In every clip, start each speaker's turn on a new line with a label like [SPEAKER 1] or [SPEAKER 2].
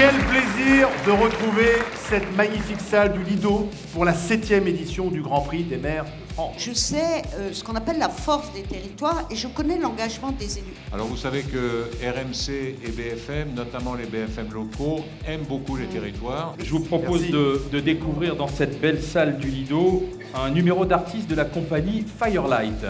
[SPEAKER 1] Quel plaisir de retrouver cette magnifique salle du Lido pour la 7e édition du Grand Prix des maires de France.
[SPEAKER 2] Je sais ce qu'on appelle la force des territoires et je connais l'engagement des élus.
[SPEAKER 3] Alors vous savez que RMC et BFM, notamment les BFM locaux, aiment beaucoup les territoires.
[SPEAKER 4] Je vous propose de découvrir dans cette belle salle du Lido un numéro d'artiste de la compagnie Firelight.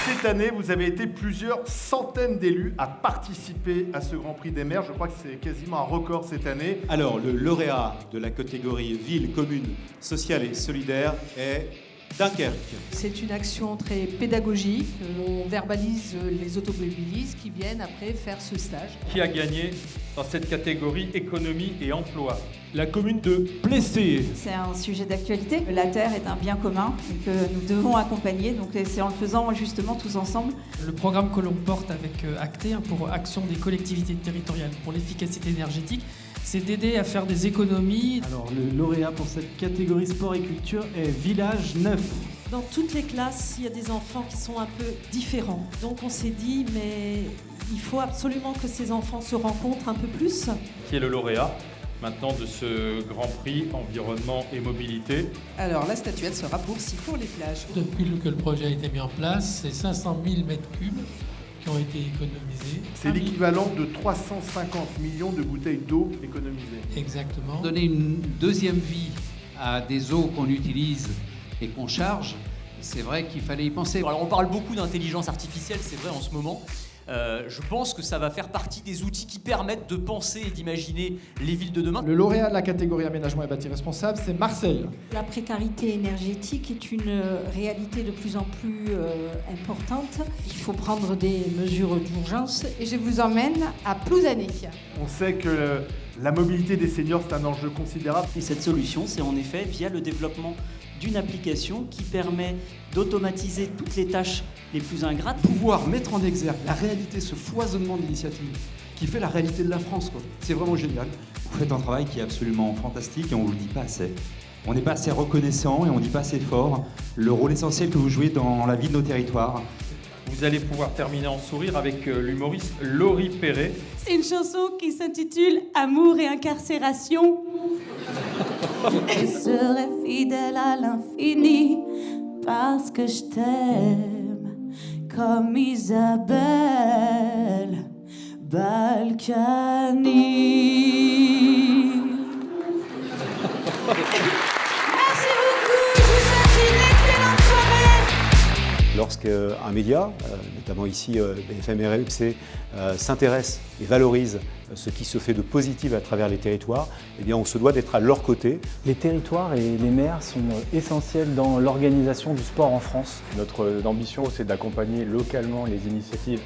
[SPEAKER 1] Cette année, vous avez été plusieurs centaines d'élus à participer à ce Grand Prix des maires. Je crois que c'est quasiment un record cette année.
[SPEAKER 5] Alors, le lauréat de la catégorie ville, commune, sociale et solidaire est Dunkerque.
[SPEAKER 6] C'est une action très pédagogique. On verbalise les automobilistes qui viennent après faire ce stage.
[SPEAKER 4] Qui a gagné dans cette catégorie économie et emploi?
[SPEAKER 7] La commune de Plessis.
[SPEAKER 8] C'est un sujet d'actualité. La terre est un bien commun et que nous devons accompagner. Donc c'est en le faisant justement tous ensemble.
[SPEAKER 9] Le programme que l'on porte avec Acté pour Action des collectivités territoriales pour l'efficacité énergétique, c'est d'aider à faire des économies.
[SPEAKER 7] Alors le lauréat pour cette catégorie sport et culture est Village Neuf.
[SPEAKER 10] Dans toutes les classes, il y a des enfants qui sont un peu différents. Donc on s'est dit, mais il faut absolument que ces enfants se rencontrent un peu plus.
[SPEAKER 4] Qui est le lauréat maintenant de ce Grand Prix environnement et mobilité?
[SPEAKER 6] Alors la statuette sera pour Sifour-les-Plages.
[SPEAKER 9] Depuis que le projet a été mis en place, c'est 500 000 mètres cubes qui ont été économisés.
[SPEAKER 1] C'est l'équivalent de 350 millions de bouteilles d'eau économisées.
[SPEAKER 9] Exactement.
[SPEAKER 11] Donner une deuxième vie à des eaux qu'on utilise et qu'on charge, c'est vrai qu'il fallait y penser.
[SPEAKER 12] Alors on parle beaucoup d'intelligence artificielle, c'est vrai en ce moment. Je pense que ça va faire partie des outils qui permettent de penser et d'imaginer les villes de demain.
[SPEAKER 7] Le lauréat de la catégorie aménagement et bâti responsable, c'est Marseille.
[SPEAKER 10] La précarité énergétique est une réalité de plus en plus importante. Il faut prendre des mesures d'urgence.
[SPEAKER 6] Et je vous emmène à Plouzané.
[SPEAKER 1] On sait que la mobilité des seniors, c'est un enjeu considérable.
[SPEAKER 13] Et cette solution, c'est en effet via le développement d'une application qui permet d'automatiser toutes les tâches les plus ingrates.
[SPEAKER 7] Pouvoir mettre en exergue la réalité, ce foisonnement d'initiatives qui fait la réalité de la France, quoi. C'est vraiment génial.
[SPEAKER 5] Vous faites un travail qui est absolument fantastique et on ne vous le dit pas assez. On n'est pas assez reconnaissant et on ne dit pas assez fort le rôle essentiel que vous jouez dans la vie de nos territoires.
[SPEAKER 4] Vous allez pouvoir terminer en sourire avec l'humoriste Laurie Perret.
[SPEAKER 10] C'est une chanson qui s'intitule Amour et incarcération. Je serai fidèle à l'infini parce que je t'aime comme Isabelle Balkany. Merci beaucoup, je vous souhaite une excellente soirée.
[SPEAKER 5] Lorsqu'un média, notamment ici BFM et RMC, s'intéresse et valorise ce qui se fait de positif à travers les territoires, eh bien on se doit d'être à leur côté.
[SPEAKER 14] Les territoires et les maires sont essentiels dans l'organisation du sport en France.
[SPEAKER 15] Notre ambition, c'est d'accompagner localement les initiatives,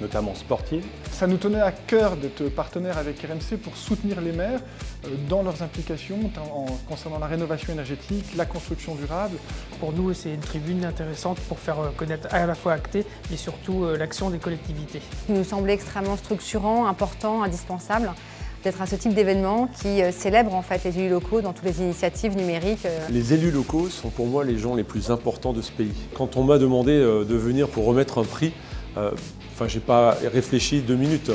[SPEAKER 15] notamment sportives.
[SPEAKER 7] Ça nous tenait à cœur d'être partenaire avec RMC pour soutenir les maires dans leurs implications concernant la rénovation énergétique, la construction durable.
[SPEAKER 9] Pour nous, c'est une tribune intéressante pour faire connaître à la fois Acté, mais surtout l'action des collectivités.
[SPEAKER 8] Il nous semblait extrêmement structurant, important, indispensable d'être à ce type d'événement qui célèbre en fait les élus locaux dans toutes les initiatives numériques.
[SPEAKER 15] Les élus locaux sont pour moi les gens les plus importants de ce pays. Quand on m'a demandé de venir pour remettre un prix, j'ai pas réfléchi 2 minutes.